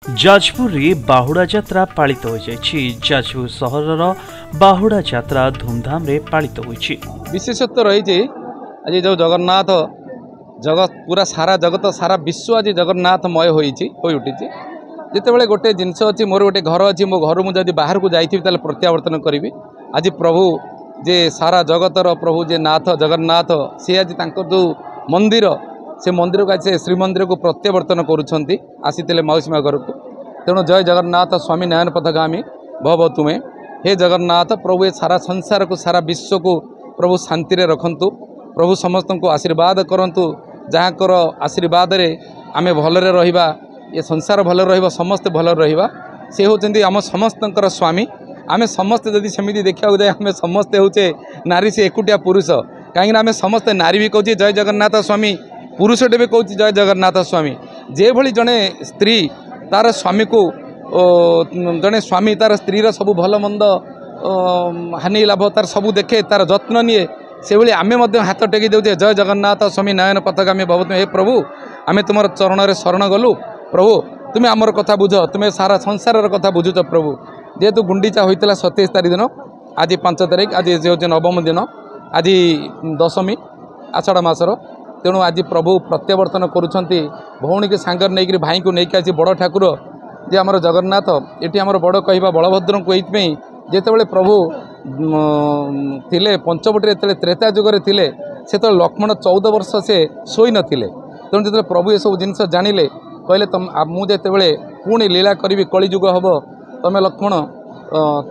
जाजपुर बाहुड़ा यात्रा पालित हो जाजपुर सहर बाहुड़ा यात्रा धूमधाम रे पालित होइछि। विशेषत्व रही आज जो जगन्नाथ जगत पूरा सारा जगत सारा विश्व आज जगन्नाथमय हो उठी जितेबाला गोटे जिनस अच्छी मोर गोटे घर अच्छी मो घर मुझे बाहर को जाइए प्रत्यावर्तन करी आज प्रभु जे सारा जगतर प्रभु जे नाथ जगन्नाथ सी आज जो मंदिर से मंदिर को आज श्रीमंदिर को प्रत्यावर्तन करुँच आसी मौसी माँ घर को तेणु जय जगन्नाथ स्वामी नयन पथगामी भव तुम्हें हे जगन्नाथ प्रभु ये सारा संसार को सारा विश्व को प्रभु शांति रे रखंतु प्रभु समस्त को आशीर्वाद करंतु जहाँकर आशीर्वाद रे आमे भलरे रहिबा ये संसार भल रहिबा समस्त भल रहिबा से होचंदी आम समस्तंकर स्वामी आमे समस्त जदि सेमिति देखा जाए आमे समस्ते होचे नारी से एकुटिया पुरुष कहीं आमे समस्त नारी भी कहूँ जय जगन्नाथ स्वामी पुरुषटे भी कहूँ जय जगन्नाथ स्वामी जे भली जड़े स्त्री तार स्वामी को जड़े स्वामी तार स्त्री सब भल मंद हानि लाभ तार सबू देखे तार जत्न निए से भाई आमे हाथ टेकी दे जय जगन्नाथ स्वामी नयन पथगामी भवतु हे प्रभु आमे तुम चरण में शरण गलु प्रभु तुम्हें आमर कथा बुझ तुम्हें सारा संसार कथा बुझुच प्रभु जेहेतु गुंडीचा होता 27 तारीख दिन आज 5 तारीख आज हूँ नवम दिन आज दशमी आषाढ़ मासर तेणु आज प्रभु प्रत्यावर्तन करुँच भौणी के सांगर नहीं भाई को लेकिन आज बड़ ठाकुर जे आमर जगन्नाथ ये आमर बड़ कह बलभद्र को ये जितेबाला प्रभु थिले पंचवटी जो त्रेता जुगर थे से तो लक्ष्मण 14 वर्ष से शोई नथिले तेणु जो प्रभु ये सब जिनस जानिले कहले तुम मुझे पुणी लीला करी कलिजुग हम तुम्हें लक्ष्मण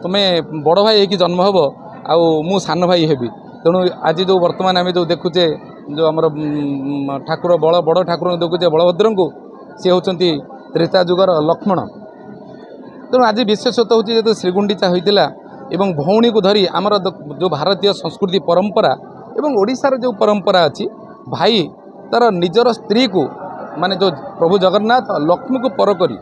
तुम्हें बड़ भाई है कि जन्म हम आउ सान भाई हेबी तेणु आज जो वर्तमान आम जो देखुचे जो आमर ठाकुर बड़ ठाकुर देखुचे बलभद्र को सी होती त्रेता जुगर लक्ष्मण तेणु आज विशेषतः हूँ जो श्रीगुंडीचा होता एवं भौणी को धरी आमर जो भारतीय संस्कृति परंपरा एवं ओडिशार जो परंपरा अच्छी भाई तार निजर स्त्री को माने जो प्रभु जगन्नाथ लक्ष्मी को पर करी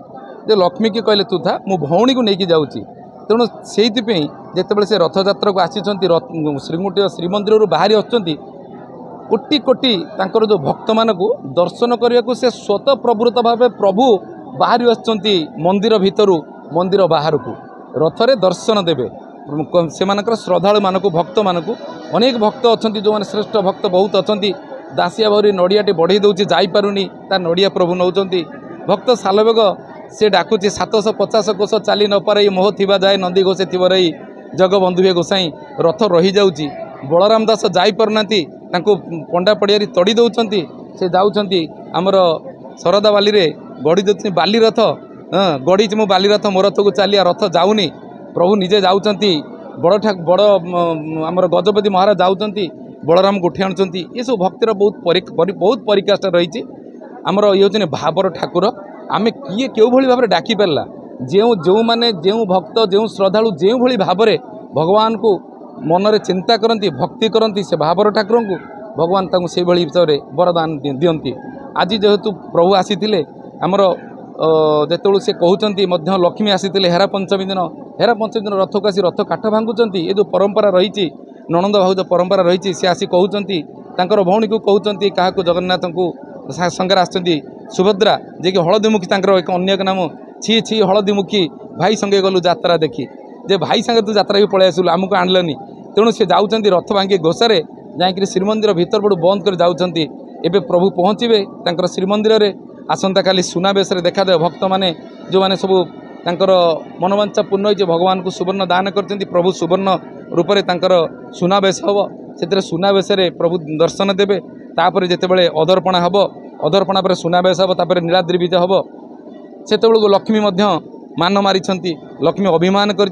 जो लक्ष्मी की कहले तू था मु भौणी को लेकिन जाऊँगी तेणु से जितेबाला से रथयात्रा को आसी श्रीगुंडी श्रीमंदिर बाहरी आसुँच कोटि कोटि तांकर जो भक्त मान को दर्शन करने को से स्वतः प्रवृत्त भाव प्रभु बाहरी आसुँच मंदिर भितर मंदिर बाहर को रथरे दर्शन देवे से श्रद्धालु मानक भक्त मानक अनेक भक्त अच्छा जो मैंने श्रेष्ठ भक्त बहुत अच्छा दासिया भरी नड़ियाटे बढ़ई दूसरी जापारुनी ता नड़िया प्रभु नौ भक्त सालबेग से डाकुची 750 कोश चली न पारे मोह थिबा जाए नंदी घोषे थी रही जगबंधुए गोसाई रथ रही जाऊँगी बलराम दास जापारना पंडा पड़िया तड़ी दौरान से जाऊँच आमर शरदा बाली रे गड़ी दे बाली रथ गड़ी मो बाली रथ मो रथ को चलिया रथ जाऊनी प्रभु निजे जाऊँच बड़ आमर गजपति महाराज जाऊँच बलराम को उठे आणुंट ये सब भक्तिर बहुत परिकाष्ठा रही आमर ये हूँ भावर ठाकुर आमे किए क्यों भली भाव डाकी पारा जो मैंने जो भक्त जो श्रद्धालु जो भली भाव भगवान को मनरे चिंता करती भक्ति करती से भावर ठाकुर को भगवान तांको से भली हिसाब वरदान दियंती आज जेहेतु प्रभु आसी आमर जेतु से कहते लक्ष्मी आसी हेरा पंचमी दिन रथ को आसी रथ काठ भांगुंट ये जो परंपरा रही ननंद भाउज परंपरा रही सी आसी कहते भौणी को कहते क्या जगन्नाथ को संगे आसती सुभद्रा जे कि हलदीमुखी एक अन्य नाम छी छी हलदीमुखी भाई संगे गलु यात्रा देखी जे भाई संगे तू यात्रा भी पलि आसलु आमको आणलनी तेणु से जाऊँच रथ भांगी घोषारे जाकि श्रीमंदिर भीतर पड़ू बंद कर जाऊँच एवं प्रभु पहुँचे श्रीमंदिर में आसंता काली सुनाबेश देखा भक्त मैंने जो मैंने सब तांकर मनोवांछा पूर्ण हो भगवान को सुवर्ण दान करते प्रभु सुवर्ण रूप से सुनाबेश हम से सुनाबेश प्रभु दर्शन देवे तापर जितेबाला अदर्पणा हम अदर्पणा पर सुनाबेश हम तापर नीलाद्रि विजय हम से लक्ष्मी मान मारी लक्ष्मी अभिमान कर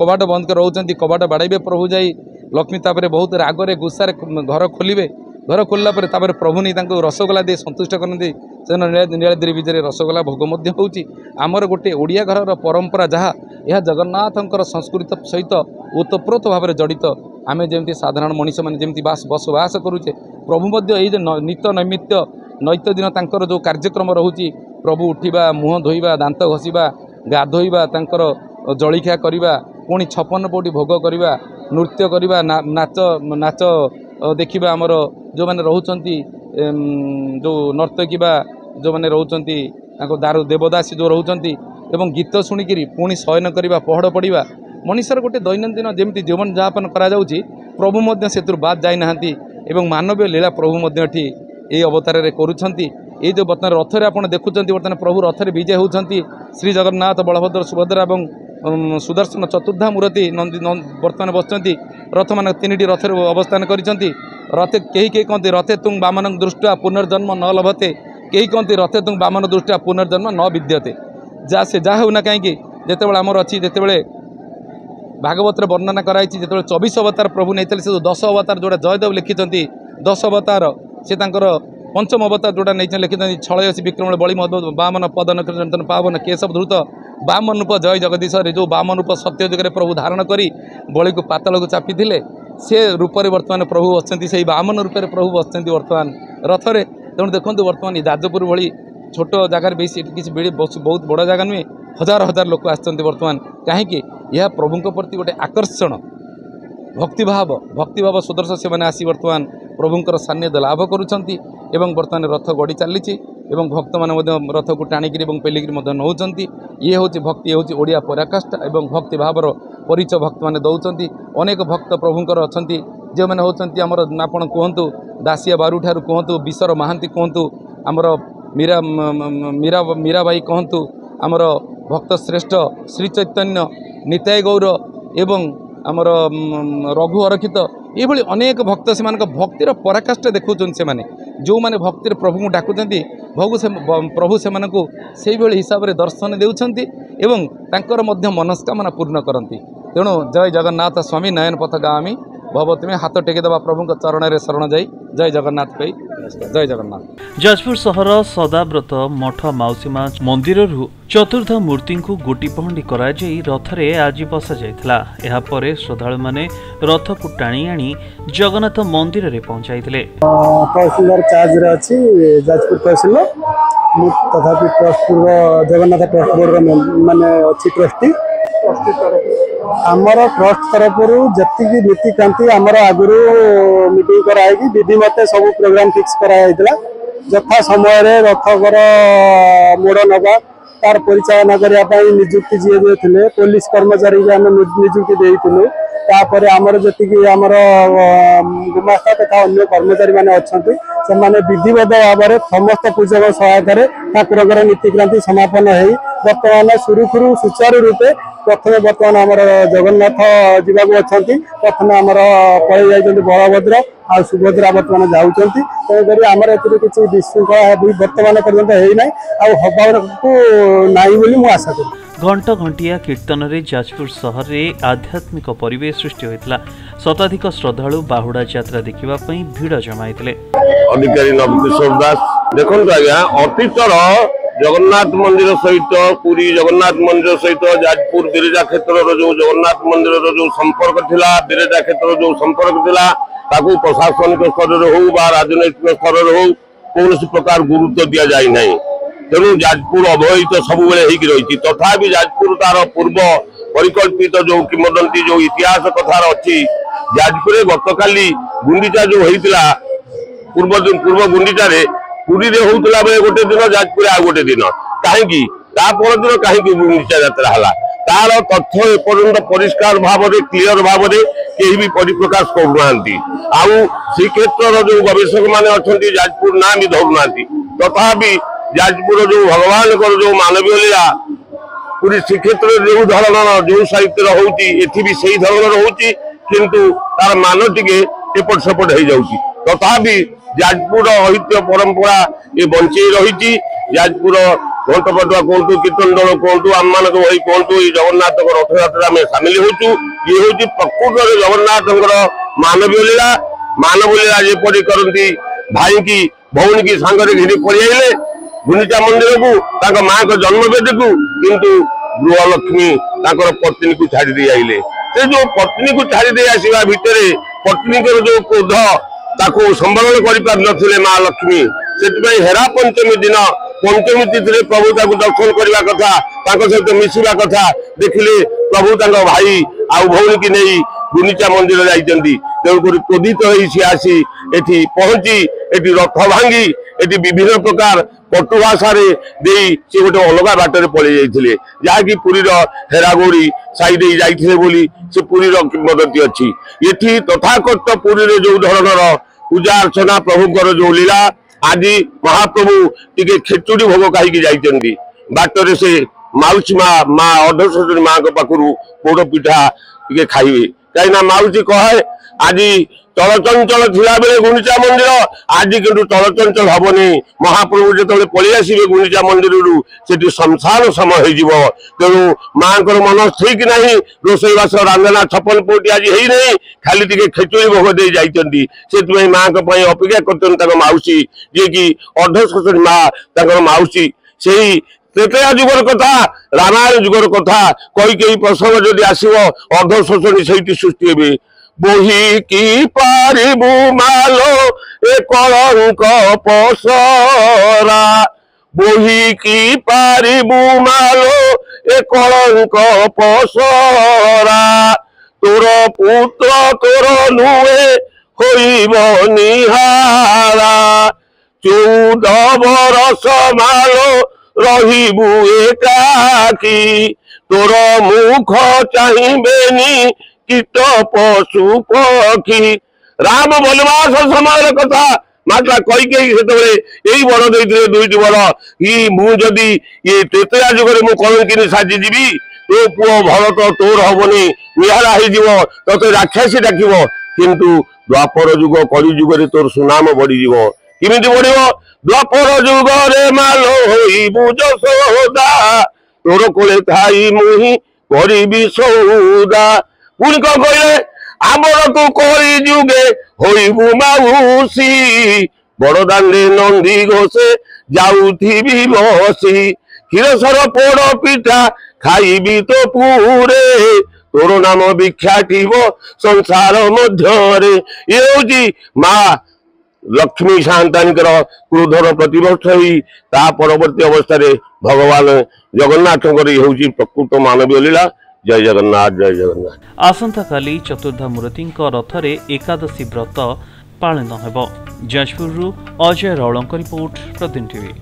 कबाट बंद कर रोच कबाट बाड़े प्रभु जाई लक्ष्मी तापर बहुत रागरे गुस्सा घर खोलिए घर खोलला पर प्रभु नहीं रसगोला दे संतुष्ट करते नीलाद्रि विजय रसगोला भोग आमर गोटे ओडिया घर परंपरा जहाँ यह जगन्नाथंकर संस्कृति सहित ओतप्रोत भाव जड़ित आम जमी साधारण मनीष मैंने जमी बसवास करुचे प्रभु ये नित्य नैमित्य नैत्य दिन तांकर जो कार्यक्रम रोचे प्रभु उठा मुह धोइबा दांत घसीबा गाधोइबा तांकर जलिखिया करवा पुणी 56 पौटी भोग करवा नृत्य करवा नाच नाच देखा आमर जो मैंने रोचंती जो नर्तकी जो मैंने रोचंती दारू देवदासी जो रोचंती एवं गीत शुणिकी पुणी शयन करवा पहड़ पड़ा मनीषर गोटे दैनंदिन जमी जीवन यापन करा प्रभु से बाद जाई नाहंती एवं मानवीय लीला प्रभु ये अवतार करुँच ये जो बर्तमान रथरे आप देखुं बर्तमान प्रभु रथरे विजय होती श्री जगन्नाथ बलभद्र सुभद्रा और सुदर्शन चतुर्धा मूर्ति नंदी बर्तमान बसती रथ मान तीन रथर अवस्थान करते रथे कहीं कहते रथे तुम वामन दृष्टा पुनर्जन्म न लभते कहीं कहते रथे तुम वामन दृष्टा पुनर्जन्म न विद्यते जा से जहाँ होना कहीं जितेबाला आमर अच्छी जितेबाला भागवत वर्णना कराई जो 24 अवतार प्रभु नहीं से 10 अवतार जोड़ा जयदेव लिखिं 10 अवतार से पंचम अवतार जोड़ा नहीं लिखिं छलयसी विक्रम बलि वामन पदन कीर्तन पावन केशव द्रुत वामन रूप जय जगदीश जो वामन रूप सत्य जुगे प्रभु धारण करी बलि को पाताल को चापी से रूप बर्तमान प्रभु बसती से वामन रूप प्रभु बसती बर्तमान रथरे तेणु देखो बर्तमान जाजपुर भली छोट जगार बेसी किसी बहुत बड़ जगह नुहे हजार हजार लोक आसते बर्तमान कहीं यह प्रभु प्रति गोटे आकर्षण भक्तिभाव सदृश से मैंने आसी बर्तमान प्रभुंर सान्निध्य लाभ करुँच बर्तमान रथ गड़ी चली भक्त मैंने रथ को टाणिकी पेलिकी नौकरी ये हूँ भक्ति हूँ ओडिया पराकाष्ठा और भक्तिभावर परिचय भक्त मैंने दौरान अनेक भक्त प्रभुंर अच्छा जो मैंने होती आमर आपण कहतु दासिया बारू ठार कहतु विश्वर महांती कहतु आमर मीरा भाई कहतु आमर भक्त श्रेष्ठ श्री चैतन्य निताय गौर एवं आमर रघु अरक्षित ये अनेक भक्त से भक्तिर पराकाष्ठा देखुं से माने जो माने भक्तिर प्रभु को डाकुं प्रभु से हिसाब से दर्शन देउछंती एवं तांकर मध्य मनस्कामना पूर्ण करती तेणु जय जगन्नाथ स्वामी नयन पथ गामी भगवती में हाथ टेकीदेवा प्रभु चरण में शरण जाई जय जगन्नाथ कही जय जगन्नाथ। जाजपुर सहर सदाव्रत मठ माउसीमा मंदिर चतुर्थ मूर्ति को गोटी पहंडी करा रथरे आज बसा जाइथिला। एहा परे श्रद्धालु माने रथ को टाणी आनी जगन्नाथ मंदिर रे पहुंचाइथिले। तहसीलदार चार्ज रे अछि जाजपुर तहसील तथापि ट्रस्ट पूर्व जगन्नाथ ट्रस्ट बोर्ड माने अछि ट्रस्टी आमर ट्रस्ट तरफ जी नीतिकांति आमर आगुरी मीटिंग कराई विधि मते सब प्रोग्राम फिक्स कराइला यथा समय रथकर मोड़ नवा तार परिचालन करने निजुक्ति जी थे पुलिस कर्मचारी आम निजुक्ति देलु तापर आमर जी आमर गुमास्ता तथा अन्य कर्मचारी मैंने अच्छा से विधिवत भाव में समस्त पूजक सहायतार ठाकुर नीतिक्रांति समापन हो बर्तमान सुरुखुरु सुचारू रूपे प्रथम बर्तमान आमर जगन्नाथ जीवाक अच्छा प्रथम आमर पलि जाइए बलभद्र आ सुभद्रा बर्तमान जाऊँच तेणुक आमर ए किसी विशृंखला बर्तमान पर्यटन होना को नाई बोली मुझे आशा करूँ। घंट घंटिया कीर्तन रे जाजपुर सहर रे आध्यात्मिक परिवेश सृष्टि होइतला। शताधिक श्रद्धालु बाहुड़ा यात्रा देखिबा पई भीड़ जमाइतले। अधिकारी नवकिशोर दास देखो आज्ञा अतीतर जगन्नाथ मंदिर सहित पुरी जगन्नाथ मंदिर सहित जाजपुर बिरजा क्षेत्र जो जगन्नाथ मंदिर जो संपर्क थिला बिरजा क्षेत्र जो संपर्क थिला ताकू प्रशासनिक स्तर हो राजनैतिक स्तर हो कौन प्रकार गुरुत्व दि जाए ना तेणु जाजपुर अवहेलित सब बेले रही तथापि जाजपुर तार पूर्व परिकल्पित जो किंवदंती जो इतिहास कथार अच्छी जाजपुर गतकाली गुंडीचा जो होता पूर्व गुंडीचार पुरी रे होता बेले गोटे दिन जाजपुर आ गोटे दिन कहीं दिन कहीं गुंडीचा यात्रा है तार तथ्य एपर्यंत परिष्कार भाव में क्लीयर भाव में कहीं भी परिप्रकाश करूना आउ श्रीक्षेत्र जो गवेषक मैंने अच्छा जाजपुर ना भी धरुना तथापि जाजपुर जो भगवान जो मानवीय लीला पूरी श्रीक्षेत्र जो धरण जो साहित्य होती भी से धरण होती किंतु तार मान टिके एपट सेपट हो जाऊँगी तथापि जाजपुर ऐतिह्य परंपरा ये बंची रही जाजपुर घंटपटुआ कहतु कीर्तन दल कहतु आम मान भाई कहतु जगन्नाथ रथ यात्रा में सामिल होचु ये हूँ प्रकृत जगन्नाथ मानवीय लीला जेपरी करती भाई की भौणी की सांगरे घिरी पड़े गुंडीचा मंदिर को माँ को जन्मवेदी को किंतु गृहलक्ष्मी पत्नी को छाड़ी दे आइले से जो पत्नी को छाड़ी दे आसवा भितर पत्नी जो क्रोध ताको संवरण कर माँ लक्ष्मी से हेरा पंचमी दिन पंचमी तिथि प्रभु दर्शन करने कथा सहित मिसवा कथा देखिले प्रभु भाई आउ भौणी की नहीं गुंडीचा मंदिर जाइछन्ती तेणुक क्रोधित हो आसी एठी पहुंची एठी रथ भांगी एठी विभिन्न प्रकार पटु भाषा से गोटे अलग बाटर पलि जाइए जहाँकि पुरीर हेरागोड़ी साइड जाइए बोली से पुरीर किंवदंती अच्छी ये तथाकथ पुरी जो धरणर पूजा अर्चना प्रभुंर जो लीला आज महाप्रभु टिके खेचुड़ी भोग कहीं जाइए बाटर से माउसी माँ अर्धश्वरी माँ पाखु पोड़ पिठा टे खाइबे कहीं माउसी कहे आज चलचंचल थिला बेले गुंडीचा मंदिर आज किंतु चलचंचल हबनी महाप्रभु जो पलि आसबे गुंडीचा मंदिर से शमशान समय हो तेणु माँ मन ठीक ना रोसईवास रांधना छपन पोटी आज है नहीं खाली टे खेचुड़ी भोग दे जाती माँ अपेक्षा कर माउसी जी की अर्धश्वरी माँ माउसी से त्रेतया जुगर कथा रामायण जुगर कथा कई प्रसंग जदि आसो अर्धश्वरी से सृष्टि हे बोही की पारिबु मालो ए कलंक पसरा बोही की पारिबु मालो ए कलंक पसरा तोर पुत्र तोर नुए होइब निहारा 14 बरस मालो रहिबु एकाकी तोर मुख चाहिबेनी कीट पशु पक्षी राम वनवास समय कथा माता कई यही वर देते 2टी वर कि मुझे ये त्रेतया जुगे मु कलंकिनी साजिजी तो पुओ भरत तोर हबनी निहारा हो ते राक्षसी डाक किंतु द्वापर जुग कली जुगे तोर सुनाम बढ़ी किमी बढ़ द्वापर जुगे मालो होइबु जशोदा तोर कोले थाई मुही करी सौदा पुणी कौन कहले आमर तू करी जुगे होइबु माउसी बड़दांडे नंदी घोषे जाउथिबी बसी क्षीरसर पोड़ पिठा खाइबी तो पूरे तोर नाम विख्याटिब संसार मध्यरे ये हूँ माँ लक्ष्मी शांतानिकर क्रोधर प्रतिवर्ष हुई ता परवर्ती अवस्था भगवान जगन्नाथ हूँ प्रकृत मानवीय लीला जय जगन्नाथ जय जगन्नाथ। आसंता काली चतुर्धा मूर्ति रथरे एकादशी व्रत पालन हेब। जाजपुर अजय राउलଙ୍କ रिपोर्ट प्रतिदिन टीवी।